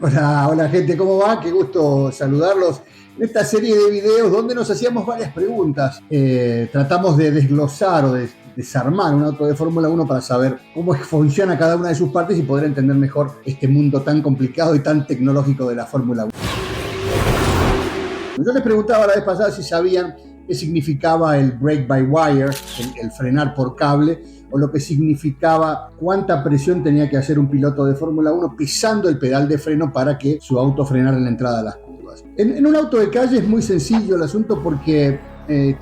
Hola gente, ¿cómo va? Qué gusto saludarlos en esta serie de videos donde nos hacíamos varias preguntas. Tratamos de desglosar o de desarmar un auto de Fórmula 1 para saber cómo funciona cada una de sus partes y poder entender mejor este mundo tan complicado y tan tecnológico de la Fórmula 1. Yo les preguntaba la vez pasada si sabían qué significaba el brake by wire, el frenar por cable, o lo que significaba cuánta presión tenía que hacer un piloto de Fórmula 1 pisando el pedal de freno para que su auto frenara en la entrada de las curvas. En un auto de calle es muy sencillo el asunto porque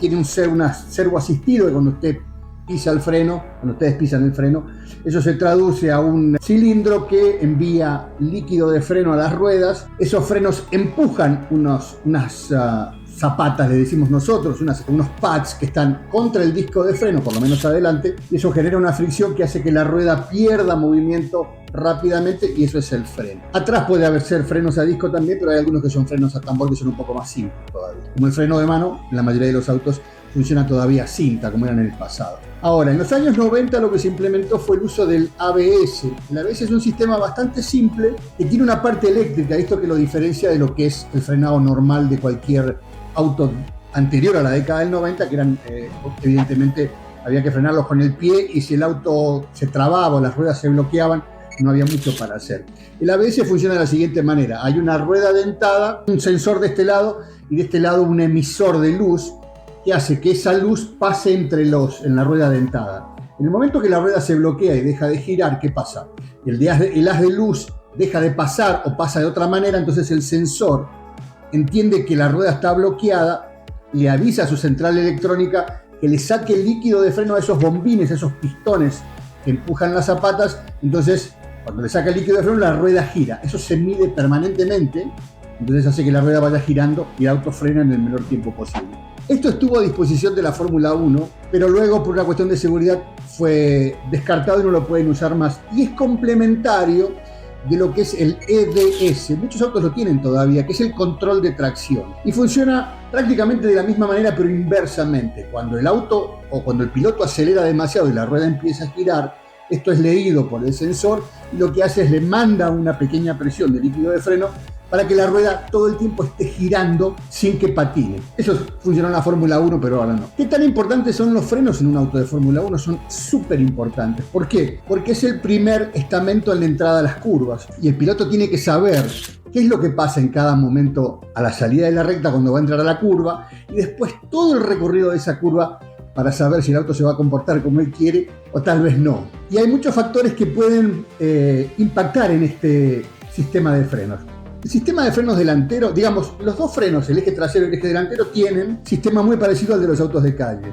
tiene un servo asistido, que cuando usted pisa el freno, cuando ustedes pisan el freno, eso se traduce a un cilindro que envía líquido de freno a las ruedas. Esos frenos empujan unas zapatas, le decimos nosotros, unos pads que están contra el disco de freno, por lo menos adelante, y eso genera una fricción que hace que la rueda pierda movimiento rápidamente, y eso es el freno. Atrás puede ser frenos a disco también, pero hay algunos que son frenos a tambor que son un poco más simples todavía. Como el freno de mano, en la mayoría de los autos funciona todavía a cinta, como eran en el pasado. Ahora, en los años 90 lo que se implementó fue el uso del ABS. El ABS es un sistema bastante simple que tiene una parte eléctrica, esto que lo diferencia de lo que es el frenado normal de cualquier auto anterior a la década del 90, que eran, evidentemente, había que frenarlos con el pie, y si el auto se trababa o las ruedas se bloqueaban, no había mucho para hacer. El ABS funciona de la siguiente manera: hay una rueda dentada, un sensor de este lado, y de este lado un emisor de luz, que hace que esa luz pase en la rueda dentada. En el momento que la rueda se bloquea y deja de girar, ¿qué pasa? El haz de luz deja de pasar o pasa de otra manera, entonces el sensor entiende que la rueda está bloqueada, le avisa a su central electrónica que le saque el líquido de freno a esos bombines, a esos pistones que empujan las zapatas. Entonces, cuando le saca el líquido de freno, la rueda gira. Eso se mide permanentemente, entonces hace que la rueda vaya girando y el auto frena en el menor tiempo posible. Esto estuvo a disposición de la Fórmula 1, pero luego por una cuestión de seguridad fue descartado y no lo pueden usar más. Y es complementario de lo que es el EDS. Muchos autos lo tienen todavía, que es el control de tracción. Y funciona prácticamente de la misma manera, pero inversamente. Cuando el auto o cuando el piloto acelera demasiado y la rueda empieza a girar, esto es leído por el sensor y lo que hace es le manda una pequeña presión de líquido de freno para que la rueda todo el tiempo esté girando sin que patine. Eso funcionó en la Fórmula 1, pero ahora no. ¿Qué tan importantes son los frenos en un auto de Fórmula 1? Son súper importantes. ¿Por qué? Porque es el primer estamento en la entrada a las curvas, y el piloto tiene que saber qué es lo que pasa en cada momento a la salida de la recta cuando va a entrar a la curva, y después todo el recorrido de esa curva para saber si el auto se va a comportar como él quiere o tal vez no. Y hay muchos factores que pueden impactar en este sistema de frenos. El sistema de frenos delantero, digamos, los dos frenos, el eje trasero y el eje delantero, tienen sistema muy parecido al de los autos de calle.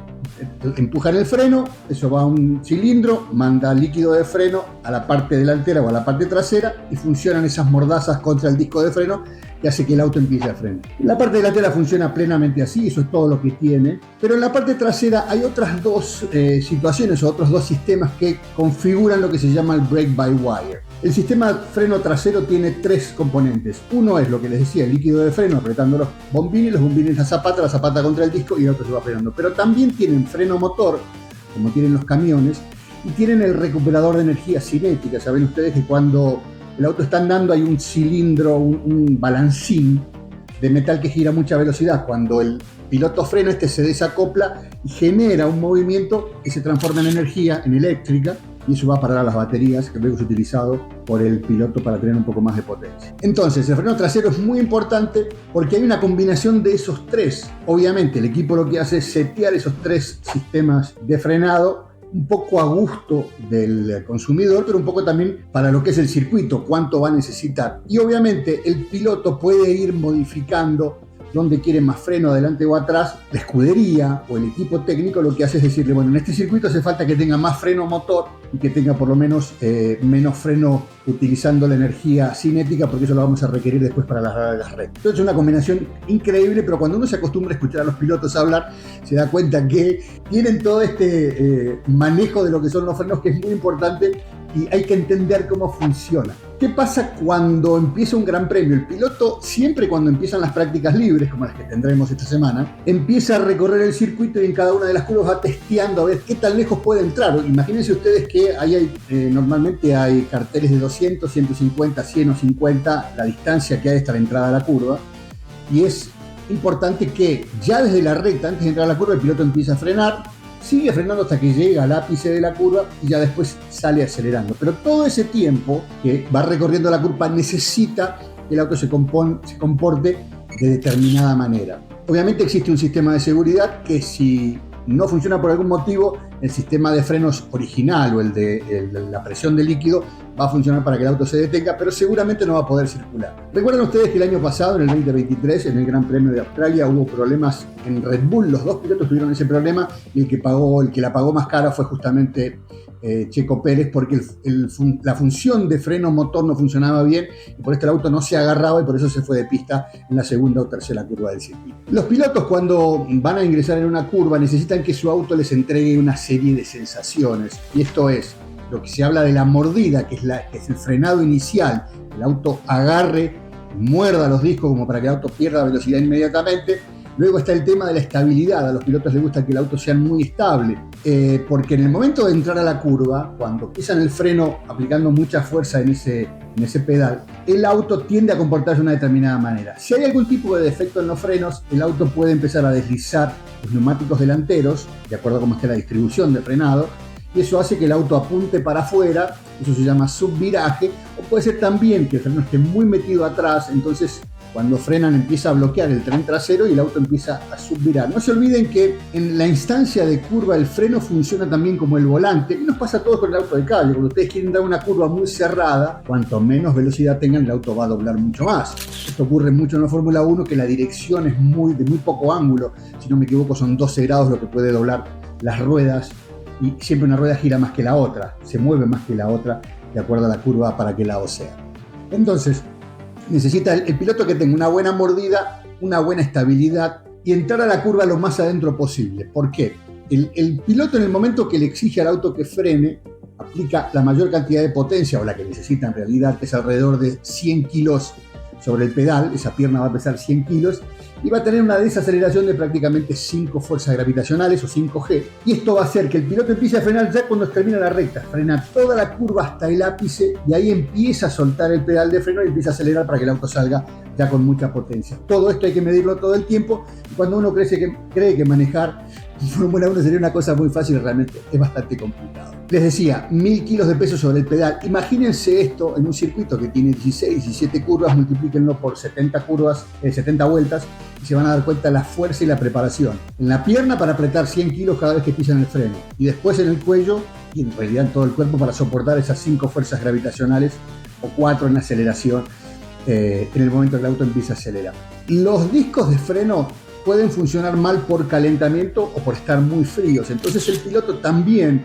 Empujan el freno, eso va a un cilindro, manda líquido de freno a la parte delantera o a la parte trasera, y funcionan esas mordazas contra el disco de freno que hace que el auto empiece a frenar. La parte delantera funciona plenamente así, eso es todo lo que tiene, pero en la parte trasera hay otras dos situaciones o otros dos sistemas que configuran lo que se llama el brake by wire. El sistema freno trasero tiene tres componentes. Uno es lo que les decía, el líquido de freno apretando los bombines la zapata contra el disco, y el auto se va frenando. Pero también tienen freno motor, como tienen los camiones, y tienen el recuperador de energía cinética. Saben ustedes que cuando el auto está andando hay un cilindro, un balancín de metal que gira a mucha velocidad. Cuando el piloto frena, se desacopla y genera un movimiento que se transforma en energía, en eléctrica, y eso va a parar a las baterías, que luego es utilizado por el piloto para tener un poco más de potencia. Entonces, el freno trasero es muy importante porque hay una combinación de esos tres. Obviamente, el equipo lo que hace es setear esos tres sistemas de frenado un poco a gusto del consumidor, pero un poco también para lo que es el circuito, cuánto va a necesitar. Y obviamente el piloto puede ir modificando dónde quiere más freno, adelante o atrás. La escudería o el equipo técnico lo que hace es decirle, bueno, en este circuito hace falta que tenga más freno motor y que tenga por lo menos menos freno utilizando la energía cinética, porque eso lo vamos a requerir después para las rectas. Entonces es una combinación increíble, pero cuando uno se acostumbra a escuchar a los pilotos hablar, se da cuenta que tienen todo este manejo de lo que son los frenos, que es muy importante, y hay que entender cómo funciona. ¿Qué pasa cuando empieza un gran premio? El piloto, siempre cuando empiezan las prácticas libres, como las que tendremos esta semana, empieza a recorrer el circuito y en cada una de las curvas va testeando a ver qué tan lejos puede entrar. Imagínense ustedes que normalmente hay carteles de 200, 150, 100 o 50, la distancia que hay hasta la entrada a la curva, y es importante que ya desde la recta, antes de entrar a la curva, el piloto empieza a frenar, sigue frenando hasta que llega al ápice de la curva y ya después sale acelerando. Pero todo ese tiempo que va recorriendo la curva necesita que el auto se comporte de determinada manera. Obviamente existe un sistema de seguridad que, si no funciona por algún motivo, el sistema de frenos original o el de la presión de líquido va a funcionar para que el auto se detenga, pero seguramente no va a poder circular. ¿Recuerdan ustedes que el año pasado, en el 2023, en el Gran Premio de Australia, hubo problemas en Red Bull? Los dos pilotos tuvieron ese problema y el que la pagó más cara fue justamente Checo Pérez, porque la función de freno motor no funcionaba bien y por esto el auto no se agarraba y por eso se fue de pista en la segunda o tercera curva del circuito. Los pilotos, cuando van a ingresar en una curva, necesitan que su auto les entregue una serie de sensaciones, y esto es lo que se habla de la mordida, que es el frenado inicial. El auto agarre, muerda los discos como para que el auto pierda velocidad inmediatamente. Luego está el tema de la estabilidad. A los pilotos les gusta que el auto sea muy estable, porque en el momento de entrar a la curva, cuando pisan el freno aplicando mucha fuerza en ese pedal, el auto tiende a comportarse de una determinada manera. Si hay algún tipo de defecto en los frenos, el auto puede empezar a deslizar los neumáticos delanteros, de acuerdo a cómo esté la distribución de frenado, y eso hace que el auto apunte para afuera. Eso se llama subviraje, o puede ser también que el freno esté muy metido atrás, entonces cuando frenan empieza a bloquear el tren trasero y el auto empieza a subvirar. No se olviden que en la instancia de curva el freno funciona también como el volante, y nos pasa a todos con el auto de calle. Cuando ustedes quieren dar una curva muy cerrada, cuanto menos velocidad tengan, el auto va a doblar mucho más. Esto ocurre mucho en la Fórmula 1, que la dirección es de muy poco ángulo. Si no me equivoco, son 12 grados lo que puede doblar las ruedas, y siempre una rueda gira más que la otra, se mueve más que la otra de acuerdo a la curva para qué lado sea. Entonces, necesita el piloto que tenga una buena mordida, una buena estabilidad y entrar a la curva lo más adentro posible. ¿Por qué? El piloto, en el momento que le exige al auto que frene, aplica la mayor cantidad de potencia, o la que necesita en realidad, que es alrededor de 100 kilos sobre el pedal. Esa pierna va a pesar 100 kilos y va a tener una desaceleración de prácticamente 5 fuerzas gravitacionales o 5G. Y esto va a hacer que el piloto empiece a frenar ya cuando termina la recta. Frena toda la curva hasta el ápice y ahí empieza a soltar el pedal de freno y empieza a acelerar para que el auto salga ya con mucha potencia. Todo esto hay que medirlo todo el tiempo, y cuando uno cree que manejar Fórmula 1 sería una cosa muy fácil, realmente es bastante complicado. Les decía, 1000 kilos de peso sobre el pedal. Imagínense esto en un circuito que tiene 16, 17 curvas, multiplíquenlo por 70 vueltas, y se van a dar cuenta de la fuerza y la preparación. En la pierna para apretar 100 kilos cada vez que pisan el freno, y después en el cuello y en realidad en todo el cuerpo para soportar esas 5 fuerzas gravitacionales o 4 en la aceleración en el momento que el auto empieza a acelerar. Los discos de freno pueden funcionar mal por calentamiento o por estar muy fríos. Entonces el piloto también,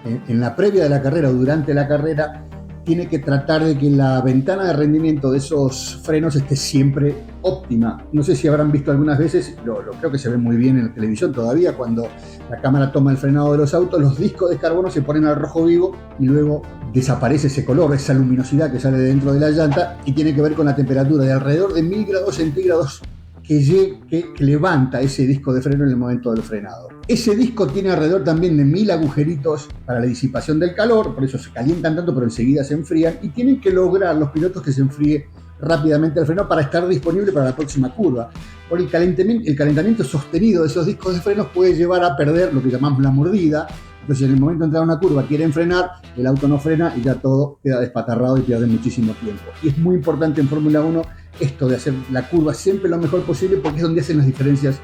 en la previa de la carrera o durante la carrera, tiene que tratar de que la ventana de rendimiento de esos frenos esté siempre óptima. No sé si habrán visto algunas veces, creo que se ve muy bien en la televisión todavía, cuando la cámara toma el frenado de los autos, los discos de carbono se ponen al rojo vivo y luego desaparece ese color, esa luminosidad que sale de dentro de la llanta, y tiene que ver con la temperatura de alrededor de 1000 grados centígrados que levanta ese disco de freno en el momento del frenado. Ese disco tiene alrededor también de 1000 agujeritos para la disipación del calor, por eso se calientan tanto, pero enseguida se enfrían, y tienen que lograr los pilotos que se enfríe rápidamente el freno para estar disponible para la próxima curva. Por el calentamiento sostenido de esos discos de frenos puede llevar a perder lo que llamamos la mordida. Entonces, en el momento de entrar a una curva, quieren frenar, el auto no frena y ya todo queda despatarrado y pierde muchísimo tiempo. Y es muy importante en Fórmula 1 esto de hacer la curva siempre lo mejor posible, porque es donde hacen las diferencias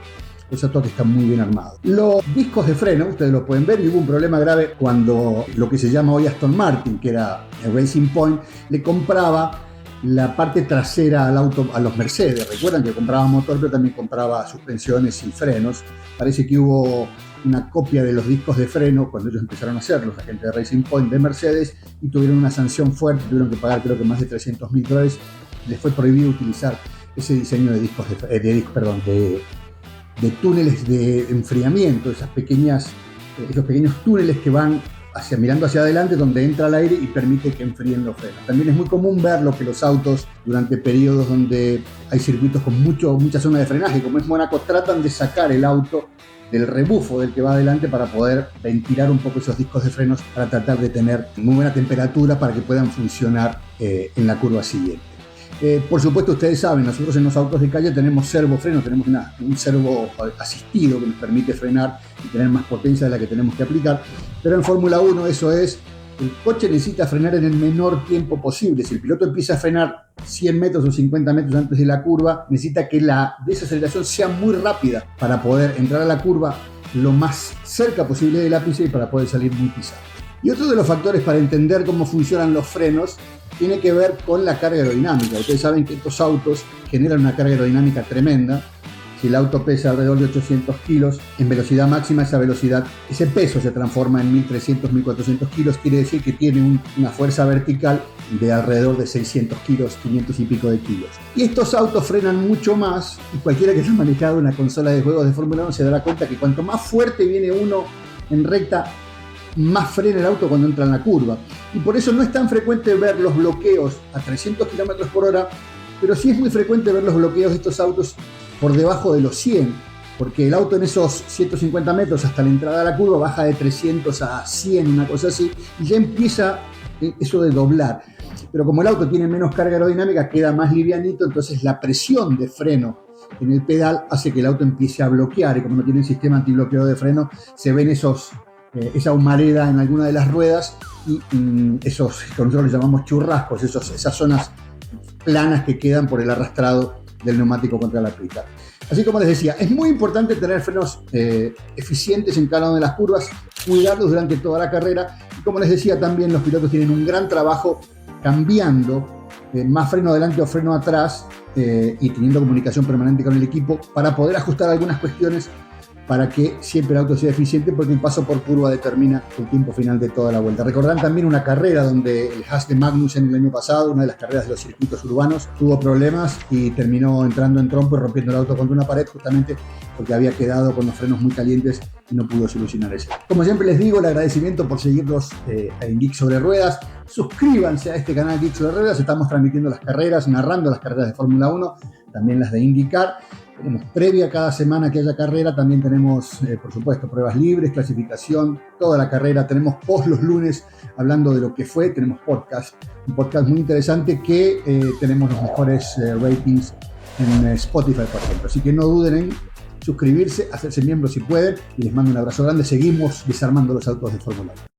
los autos que están muy bien armados. Los discos de freno, ustedes lo pueden ver, y hubo un problema grave cuando lo que se llama hoy Aston Martin, que era el Racing Point, le compraba la parte trasera al auto a los Mercedes. Recuerdan que compraba motor, pero también compraba suspensiones y frenos. Parece que hubo una copia de los discos de freno cuando ellos empezaron a hacer, los agentes de Racing Point de Mercedes, y tuvieron una sanción fuerte, tuvieron que pagar creo que más de $300.000. Les fue prohibido utilizar ese diseño de discos de túneles de enfriamiento, esos pequeños túneles que van mirando hacia adelante, donde entra el aire y permite que enfríen los frenos. También es muy común verlo que los autos, durante periodos donde hay circuitos con mucha zona de frenaje, como es Mónaco, tratan de sacar el auto del rebufo del que va adelante para poder ventilar un poco esos discos de frenos, para tratar de tener muy buena temperatura para que puedan funcionar en la curva siguiente. Por supuesto, ustedes saben, nosotros en los autos de calle tenemos servofreno, tenemos un servo asistido que nos permite frenar y tener más potencia de la que tenemos que aplicar, pero en Fórmula 1 eso es, el coche necesita frenar en el menor tiempo posible. Si el piloto empieza a frenar 100 metros o 50 metros antes de la curva, necesita que la desaceleración sea muy rápida para poder entrar a la curva lo más cerca posible del ápice y para poder salir muy pisado. Y otro de los factores para entender cómo funcionan los frenos tiene que ver con la carga aerodinámica. Ustedes saben que estos autos generan una carga aerodinámica tremenda. Si el auto pesa alrededor de 800 kilos, en velocidad máxima ese peso se transforma en 1.300, 1.400 kilos, quiere decir que tiene una fuerza vertical de alrededor de 600 kilos, 500 y pico de kilos. Y estos autos frenan mucho más, y cualquiera que haya manejado una consola de juegos de Fórmula 1 se dará cuenta que cuanto más fuerte viene uno en recta, más frena el auto cuando entra en la curva. Y por eso no es tan frecuente ver los bloqueos a 300 km por hora, pero sí es muy frecuente ver los bloqueos de estos autos por debajo de los 100, porque el auto en esos 150 metros hasta la entrada a la curva baja de 300 a 100, una cosa así, y ya empieza eso de doblar. Pero como el auto tiene menos carga aerodinámica, queda más livianito, entonces la presión de freno en el pedal hace que el auto empiece a bloquear, y como no tiene un sistema antibloqueo de freno, se ven esa humareda en alguna de las ruedas y esos que nosotros le llamamos churrascos, esas zonas planas que quedan por el arrastrado del neumático contra la pista. Así como les decía, es muy importante tener frenos eficientes en cada una de las curvas, cuidarlos durante toda la carrera, y como les decía también, los pilotos tienen un gran trabajo cambiando más freno adelante o freno atrás y teniendo comunicación permanente con el equipo para poder ajustar algunas cuestiones para que siempre el auto sea eficiente, porque el paso por curva determina el tiempo final de toda la vuelta. Recordarán también una carrera donde el Haas de Magnussen el año pasado, una de las carreras de los circuitos urbanos, tuvo problemas y terminó entrando en trompo y rompiendo el auto contra una pared, justamente porque había quedado con los frenos muy calientes y no pudo solucionar eso. Como siempre les digo, el agradecimiento por seguirnos en Geek Sobre Ruedas. Suscríbanse a este canal Geek Sobre Ruedas, estamos transmitiendo las carreras, narrando las carreras de Fórmula 1, también las de IndyCar. Tenemos previa cada semana que haya carrera, también tenemos, por supuesto, pruebas libres, clasificación, toda la carrera. Tenemos post los lunes hablando de lo que fue, tenemos un podcast muy interesante que tenemos los mejores ratings en Spotify, por ejemplo. Así que no duden en suscribirse, hacerse miembros si pueden, y les mando un abrazo grande. Seguimos desarmando los autos de Fórmula 1.